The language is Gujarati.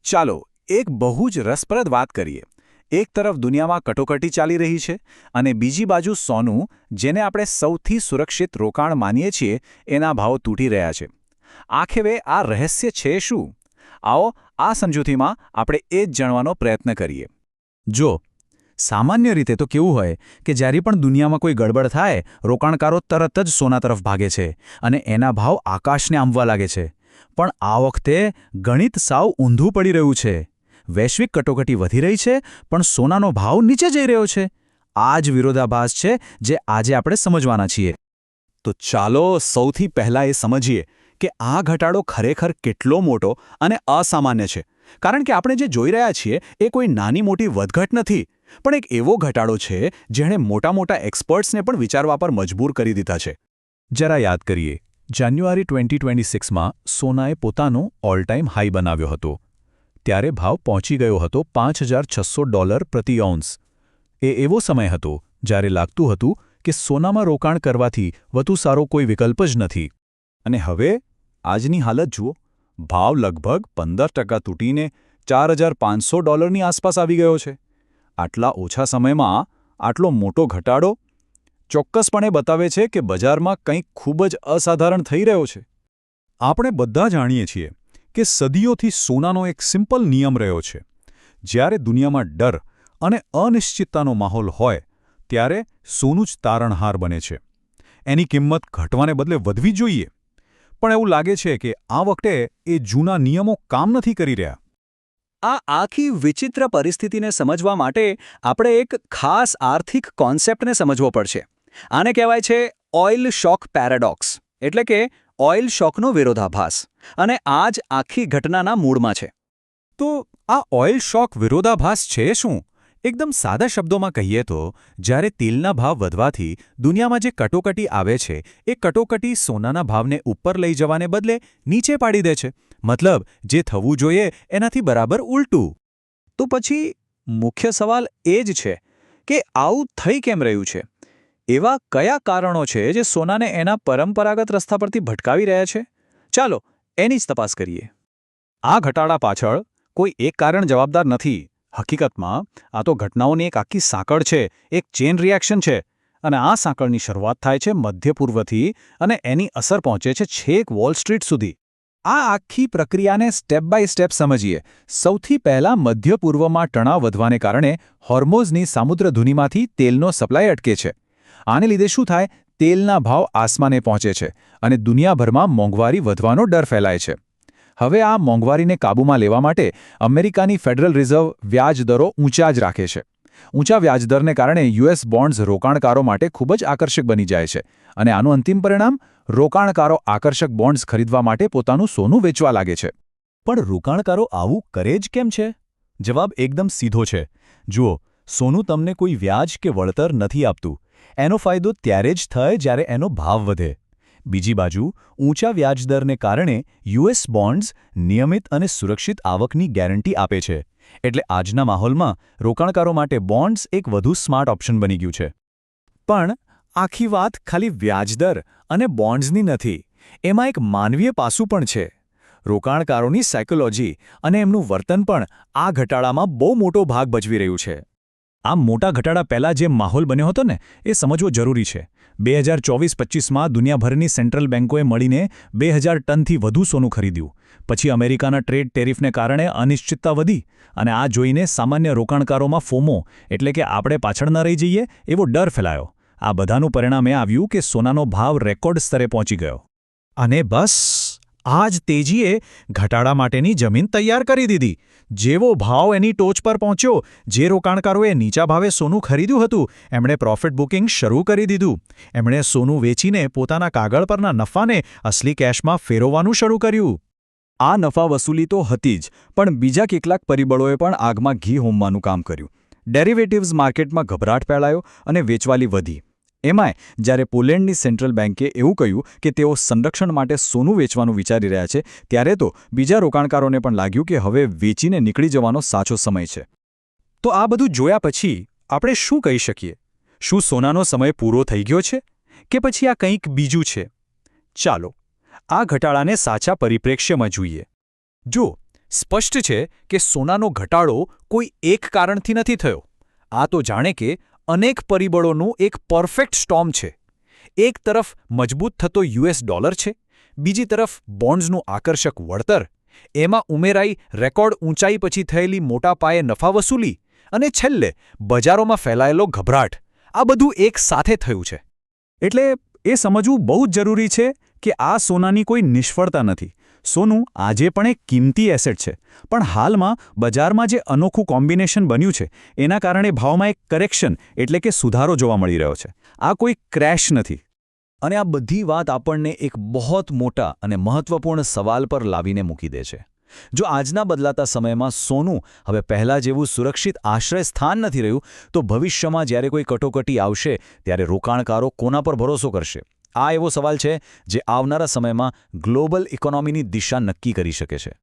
ચાલો એક બહુ જ રસપ્રદ વાત કરીએ. એક તરફ દુનિયામાં કટોકટી ચાલી રહી છે અને બીજી બાજુ સોનું, જેને આપણે સૌથી સુરક્ષિત રોકાણ માનીએ છીએ, એના ભાવ તૂટી રહ્યા છે. આખરે આ રહસ્ય છે શું? આવો આ સમજૂતીમાં આપણે એ જ જાણવાનો પ્રયત્ન કરીએ. જો સામાન્ય રીતે તો કેવું હોય કે જ્યારે પણ દુનિયામાં કોઈ ગડબડ થાય, રોકાણકારો તરત જ સોના તરફ ભાગે છે અને એના ભાવ આકાશને આંબવા લાગે છે. પણ આ વખતે ગણિત સાવ ઊંધું પડી રહ્યું છે. વૈશ્વિક કટોકટી વધી રહી છે, પણ સોનાનો ભાવ નીચે જઈ રહ્યો છે. આ જ વિરોધાભાસ છે જે આજે આપણે સમજવાના છીએ. તો ચાલો સૌથી પહેલાં એ સમજીએ કે આ ઘટાડો ખરેખર કેટલો મોટો અને અસામાન્ય છે. કારણ કે આપણે જે જોઈ રહ્યા છીએ એ કોઈ નાની મોટી વધઘટ નથી, પણ એક એવો ઘટાડો છે જેણે મોટા એક્સપર્ટ્સને પણ વિચારવા પર મજબૂર કરી દીધા છે. જરા યાદ કરીએ. જાન્યુઆરી 2026માં સોનાએ પોતાનો ઓલ ટાઈમ હાઈ બનાવ્યો હતો. ત્યારે ભાવ પહોંચી ગયો હતો $5,600 પ્રતિ ઓન્સ. એ એવો સમય હતો જ્યારે લાગતું હતું કે સોનામાં રોકાણ કરવાથી વધુ સારો કોઈ વિકલ્પ જ નથી. અને હવે આજની હાલત જુઓ. ભાવ લગભગ 15% તૂટીને $4,500ની આસપાસ આવી ગયો છે. આટલા ઓછા સમયમાં આટલો મોટો ઘટાડો ચોક્કસપણે બતાવે છે કે બજારમાં કંઈક ખૂબ જ અસાધારણ થઈ રહ્યો છે. આપણે બધા જાણીએ છીએ કે સદીઓથી સોનાનો એક સિમ્પલ નિયમ રહ્યો છે. જ્યારે દુનિયામાં ડર અને અનિશ્ચિતતાનો માહોલ હોય ત્યારે સોનું જ તારણહાર બને છે. એની કિંમત ઘટવાને બદલે વધવી જોઈએ. પણ એવું લાગે છે કે આ વખતે એ જૂના નિયમો કામ નથી કરી રહ્યા. આ આખી વિચિત્ર પરિસ્થિતિને સમજવા માટે આપણે એક ખાસ આર્થિક કોન્સેપ્ટને સમજવો પડશે. આને કહેવાય છે ઓઇલ શોક પેરાડોક્સ, એટલે કે ઓઇલ શોકનો વિરોધાભાસ. અને આ જ આખી ઘટનાના મૂળમાં છે. તો આ ઓઇલ શોક વિરોધાભાસ છે શું? એકદમ સાદા શબ્દોમાં કહીએ તો, જ્યારે તેલના ભાવ વધવાથી દુનિયામાં જે કટોકટી આવે છે, એ કટોકટી સોનાના ભાવને ઉપર લઈ જવાને બદલે નીચે પાડી દે છે. મતલબ, જે થવું જોઈએ એનાથી બરાબર ઉલટું. તો પછી મુખ્ય સવાલ એ જ છે કે આવું થઈ કેમ રહ્યું છે? એવા કયા કારણો છે જે સોનાને એના પરંપરાગત રસ્તા પરથી ભટકાવી રહ્યા છે? ચાલો એની જ તપાસ કરીએ. આ ઘટાડા પાછળ કોઈ એક કારણ જવાબદાર નથી. હકીકતમાં આ તો ઘટનાઓની એક આખી સાંકળ છે, એક ચેન રિએક્શન છે. અને આ સાંકળની શરૂઆત થાય છે મધ્ય પૂર્વથી અને એની અસર પહોંચે છે છેક વોલ સ્ટ્રીટ સુધી. આ આખી પ્રક્રિયાને સ્ટેપ બાય સ્ટેપ સમજીએ. સૌથી પહેલાં મધ્ય પૂર્વમાં તણાવ વધવાને કારણે હોર્મોઝની સામુદ્રધુનીમાંથી તેલનો સપ્લાય અટકે છે. આને લીધે શું થાય? તેલના ભાવ આસમાને પહોંચે છે અને દુનિયાભરમાં મોંઘવારી વધવાનો ડર ફેલાય છે. હવે આ મોંઘવારીને કાબૂમાં લેવા માટે અમેરિકાની ફેડરલ રિઝર્વ વ્યાજ દરો ઊંચા જ રાખે છે. ઊંચા વ્યાજદરને કારણે યુએસ બોન્ડ્સ રોકાણકારો માટે ખૂબ જ આકર્ષક બની જાય છે. અને આનું અંતિમ પરિણામ? રોકાણકારો આકર્ષક બોન્ડ્સ ખરીદવા માટે પોતાનું સોનું વેચવા લાગે છે. પણ રોકાણકારો આવું કરે જ કેમ છે? જવાબ એકદમ સીધો છે. જુઓ, સોનું તમને કોઈ વ્યાજ કે વળતર નથી આપતું. એનો ફાયદો ત્યારે જ થાય જ્યારે એનો ભાવ વધે. બીજી બાજુ, ઊંચા વ્યાજદરને કારણે યુએસ બોન્ડ્સ નિયમિત અને સુરક્ષિત આવકની ગેરંટી આપે છે. એટલે આજના માહોલમાં રોકાણકારો માટે બોન્ડ્સ એક વધુ સ્માર્ટ ઓપ્શન બની ગયું છે. પણ આખી વાત ખાલી વ્યાજદર અને બોન્ડ્સની નથી. એમાં એક માનવીય પાસું પણ છે. રોકાણકારોની સાયકોલોજી અને એમનું વર્તન પણ આ ઘટાડામાં બહુ મોટો ભાગ ભજવી રહ્યું છે. આ મોટા ઘટાડા પહેલાં જે માહોલ બન્યો હતો ને, એ સમજવો જરૂરી છે. 2024-25માં દુનિયાભરની સેન્ટ્રલ બેન્કોએ મળીને 2000 ટનથી વધુ સોનું ખરીદ્યું. પછી અમેરિકાના ટ્રેડ ટેરિફને કારણે અનિશ્ચિતતા વધી અને આ જોઈને સામાન્ય રોકાણકારોમાં ફોમો, એટલે કે આપણે પાછળ ન રહી જઈએ એવો ડર ફેલાયો. આ બધાનું પરિણામ એ આવ્યું કે સોનાનો ભાવ રેકોર્ડ સ્તરે પહોંચી ગયો. અને બસ આ જ તેજીએ ઘટાડા માટેની જમીન તૈયાર કરી દીધી. જેવો ભાવ એની ટોચ પર પહોંચ્યો, જે રોકાણકારોએ નીચા ભાવે સોનું ખરીદ્યું હતું, એમણે પ્રોફિટ બુકિંગ શરૂ કરી દીધું. એમણે સોનું વેચીને પોતાના કાગળ પરના નફાને અસલી કેશમાં ફેરવવાનું શરૂ કર્યું. આ નફા વસૂલી તો હતી જ, પણ બીજા કેટલાક પરિબળોએ પણ આગમાં ઘી હોમવાનું કામ કર્યું. ડેરિવેટિવ્સ માર્કેટમાં ગભરાટ ફેલાયો અને વેચવાલી વધી. એમાંય જ્યારે પોલેન્ડની સેન્ટ્રલ બેન્કે એવું કહ્યું કે તેઓ સંરક્ષણ માટે સોનું વેચવાનું વિચારી રહ્યા છે, ત્યારે તો બીજા રોકાણકારોને પણ લાગ્યું કે હવે વેચીને નીકળી જવાનો સાચો સમય છે. તો આ બધું જોયા પછી આપણે શું કહી શકીએ? શું સોનાનો સમય પૂરો થઈ ગયો છે કે પછી આ કંઈક બીજું છે? ચાલો આ ઘટાડાને સાચા પરિપ્રેક્ષ્યમાં જોઈએ. જો સ્પષ્ટ છે કે સોનાનો ઘટાડો કોઈ એક કારણથી નથી થયો. આ તો જાણે કે અનેક પરિબળોનું એક પરફેક્ટ સ્ટોર્મ છે. એક તરફ મજબૂત થતો યુએસ ડોલર છે, બીજી તરફ બોન્ડ્સનું આકર્ષક વળતર, એમાં ઉમેરાઈ રેકોર્ડ ઊંચાઈ પછી થયેલી મોટા પાયે નફા વસૂલી, અને છેલ્લે બજારોમાં ફેલાયેલો ગભરાટ. આ બધું એક સાથે થયું છે. એટલે એ સમજવું બહુ જ જરૂરી છે કે આ સોનાની કોઈ નિષ્ફળતા નથી. સોનું આજે પણ એક કિંમતી એસેટ છે, પણ હાલમાં બજારમાં જે અનોખું કોમ્બિનેશન બન્યું છે એના કારણે ભાવમાં એક કરેક્શન એટલે કે સુધારો જોવા મળી રહ્યો છે. આ કોઈ ક્રેશ નથી. અને આ બધી વાત આપણને એક બહોત મોટા અને મહત્વપૂર્ણ સવાલ પર લાવીને મૂકી દે છે. જો આજના બદલાતા સમયમાં સોનું હવે પહેલાં જેવું સુરક્ષિત આશ્રય સ્થાન નથી રહ્યું, તો ભવિષ્યમાં જ્યારે કોઈ કટોકટી આવશે ત્યારે રોકાણકારો કોના પર ભરોસો કરશે? આ એવો સવાલ છે જે આવનારા સમયમાં ગ્લોબલ ઇકોનોમીની દિશા નક્કી કરી શકે છે.